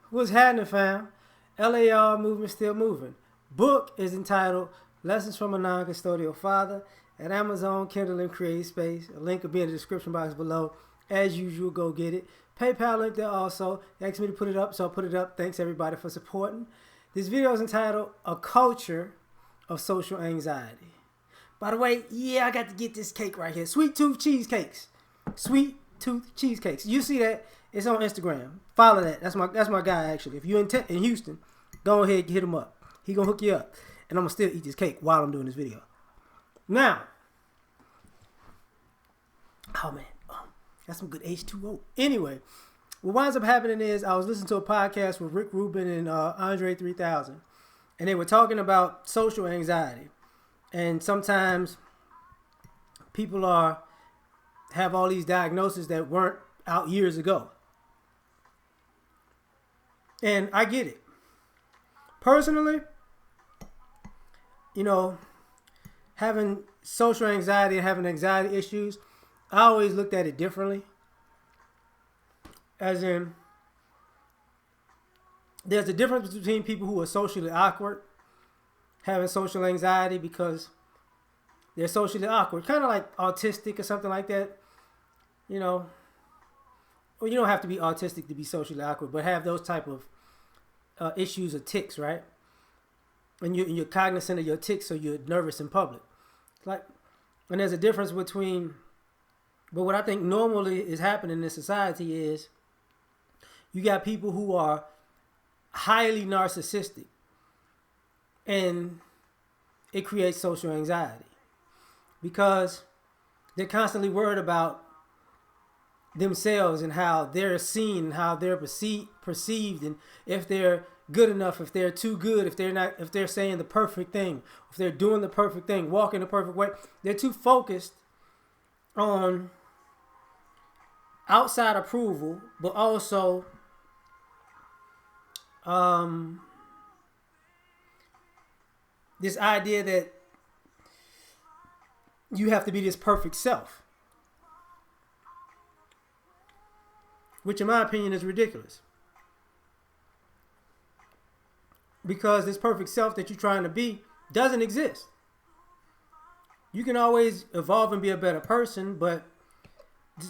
What's happening, fam? L.A.R. movement still moving. Book is entitled Lessons from a Non-Custodial Father at Amazon, Kindle, and Create Space. A link will be in the description box below. As usual, go get it. PayPal link there also. They asked me to put it up, so I put it up. Thanks everybody for supporting. This video is entitled A Culture of Social Anxiety. By the way, yeah, I got to get this cake right here. Sweet Tooth Cheesecakes. Sweet Tooth Cheesecakes. You see that? It's on Instagram. Follow that. That's my guy, actually. If you're in Houston, go ahead and hit him up. He gonna hook you up. And I'm gonna still eat this cake while I'm doing this video. Now, oh man, that's some good H2O. Anyway, what winds up happening is I was listening to a podcast with Rick Rubin and Andre 3000. And they were talking about social anxiety. And sometimes people have all these diagnoses that weren't out years ago. And I get it. Personally, having social anxiety and having anxiety issues, I always looked at it differently. As in, there's a difference between people who are socially awkward, having social anxiety because they're socially awkward. Kind of like autistic or something like that. Well, you don't have to be autistic to be socially awkward, but have those type of issues or tics, right? And you're cognizant of your tics, so you're nervous in public. And there's a difference between, but what I think normally is happening in society is you got people who are highly narcissistic, and it creates social anxiety because they're constantly worried about themselves and how they're seen and how they're perceived, and if they're good enough, if they're too good, if they're saying the perfect thing, if they're doing the perfect thing, walking the perfect way. They're too focused on outside approval, but also this idea that you have to be this perfect self, which in my opinion is ridiculous. Because this perfect self that you're trying to be doesn't exist. You can always evolve and be a better person, but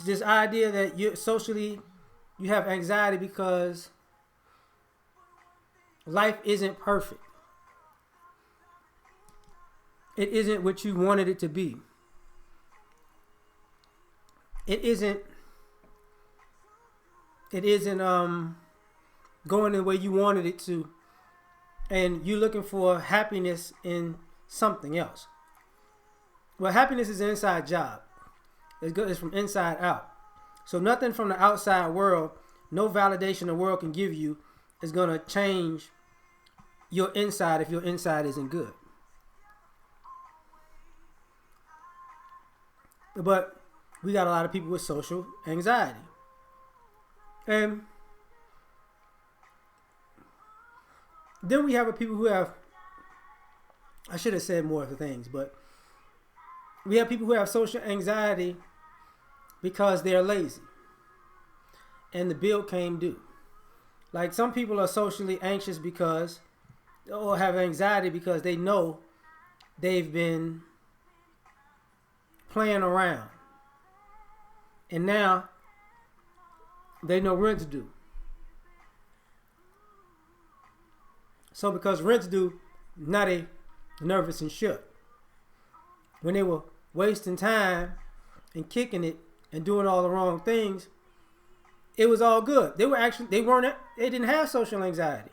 this idea that you have anxiety because life isn't perfect. It isn't what you wanted it to be. It isn't going the way you wanted it to, and you're looking for happiness in something else. Well, happiness is an inside job. It's from inside out. So nothing from the outside world, no validation the world can give you is going to change your inside if your inside isn't good. But we got a lot of people with social anxiety. And then we have people who have, I should have said more of the things, but we have people who have social anxiety because they're lazy and the bill came due. Like some people are socially anxious because, or have anxiety because they know they've been playing around and now they know rent's due. So because rent's due, now they nervous and shook. When they were wasting time and kicking it and doing all the wrong things, it was all good. They didn't have social anxiety.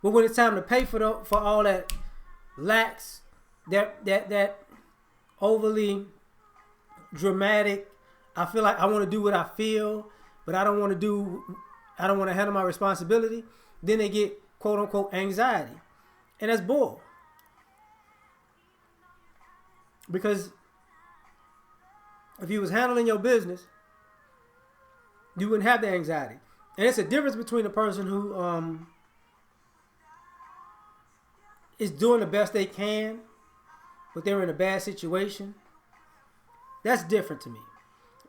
But when it's time to pay for all that lax, that overly dramatic, I feel like I want to do what I feel, but I don't want to handle my responsibility, then they get quote unquote anxiety. And that's bull. Because if you was handling your business, you wouldn't have the anxiety. And it's a difference between a person who is doing the best they can, but they're in a bad situation. That's different to me.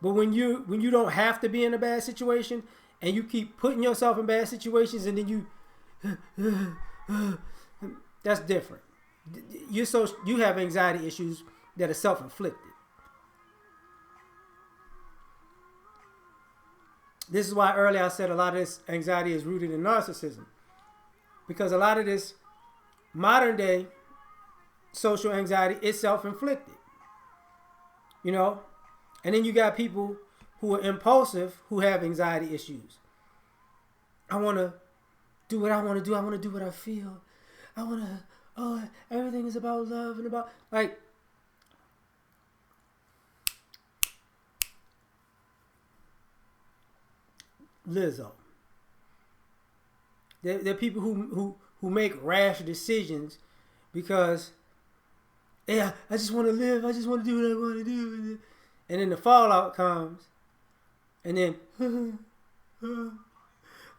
But when you don't have to be in a bad situation and you keep putting yourself in bad situations, and then that's different. You have anxiety issues that are self-inflicted. This is why earlier I said a lot of this anxiety is rooted in narcissism, because a lot of this modern day social anxiety is self-inflicted. You know, and then you got people who are impulsive who have anxiety issues. I want to do what I want to do. I want to do what I feel. I want to, everything is about love and about, like, Lizzo. They're people who make rash decisions because, yeah, I just want to live. I just want to do what I want to do. And then the fallout comes. And then,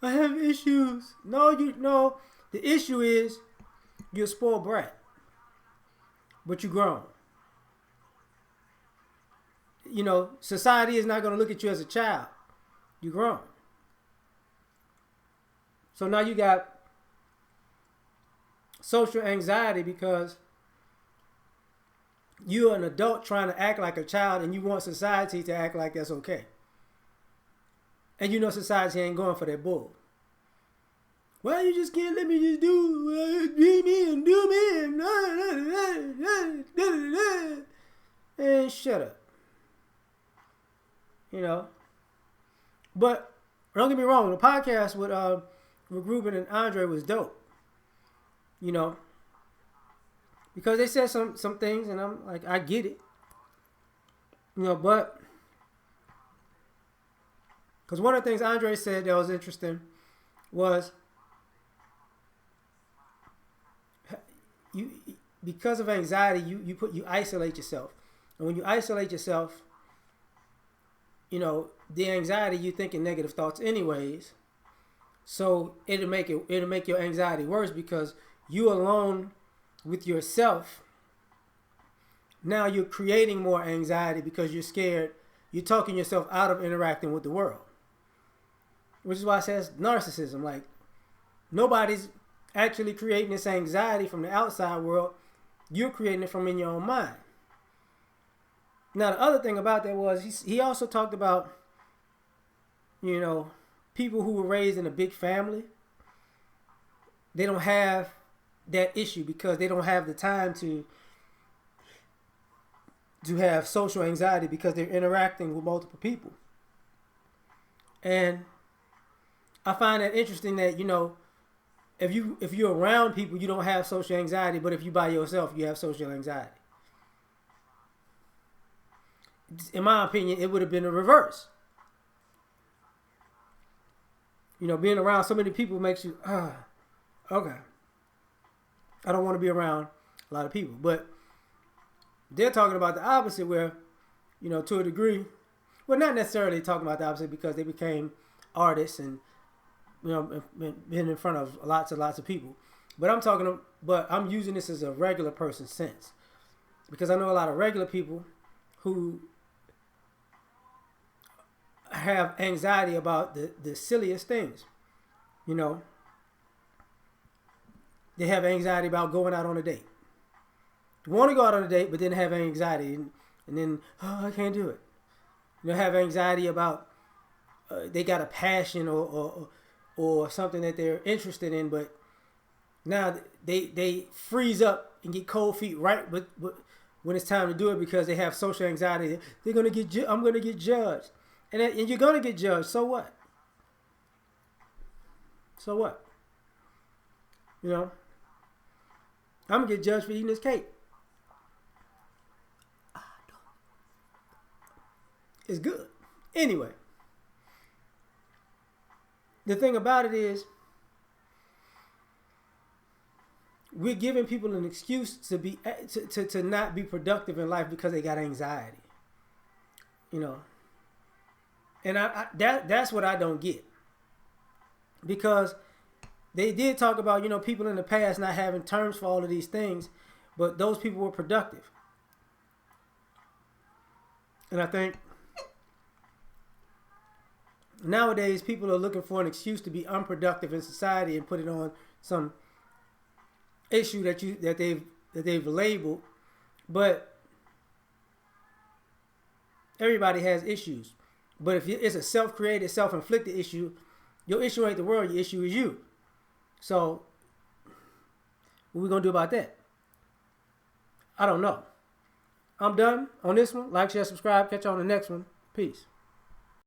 I have issues. No. The issue is you're a spoiled brat. But you're grown. You know, society is not going to look at you as a child. You're grown. So now you got social anxiety because you're an adult trying to act like a child and you want society to act like that's okay. And you know society ain't going for that bull. Why you just can't let me just be me and do me and shut up. You know. But don't get me wrong, the podcast with Ruben and Andre was dope. You know. Because they said some things and I'm like, I get it. You know, but because one of the things Andre said that was interesting was you, because of anxiety, you isolate yourself. And when you isolate yourself, you know, the anxiety, you thinking negative thoughts anyways. So it'll make your anxiety worse because you alone with yourself. Now you're creating more anxiety because you're scared. You're talking yourself out of interacting with the world. Which is why I says narcissism. Like, nobody's actually creating this anxiety from the outside world. You're creating it from in your own mind. Now, the other thing about that was he also talked about, you know, people who were raised in a big family. They don't have that issue because they don't have the time to have social anxiety because they're interacting with multiple people. And I find that interesting that, you know, if you're around people, you don't have social anxiety, but if you by yourself, you have social anxiety. In my opinion, it would have been the reverse. You know, being around so many people makes you, okay. I don't want to be around a lot of people. But they're talking about the opposite where, you know, to a degree, well, not necessarily talking about the opposite because they became artists and, you know, been in front of lots and lots of people. But I'm using this as a regular person sense. Because I know a lot of regular people who have anxiety about the silliest things. You know, they have anxiety about going out on a date. They want to go out on a date, but then have anxiety. And then, I can't do it. You know, have anxiety about they got a passion or something that they're interested in, but now they freeze up and get cold feet right but when it's time to do it because they have social anxiety. They're going to get I'm going to get judged. And you're going to get judged. So what? So what? You know? I'm going to get judged for eating this cake. It's good. Anyway. The thing about it is, we're giving people an excuse to not be productive in life because they got anxiety. You know? And that's what I don't get. Because they did talk about, you know, people in the past not having terms for all of these things, but those people were productive. And I think Nowadays, people are looking for an excuse to be unproductive in society and put it on some issue that they've labeled. But everybody has issues. But if it's a self-created, self-inflicted issue, your issue ain't the world. Your issue is you. So what we gonna do about that? I don't know. I'm done on this one. Like, share, subscribe. Catch you on the next one. Peace.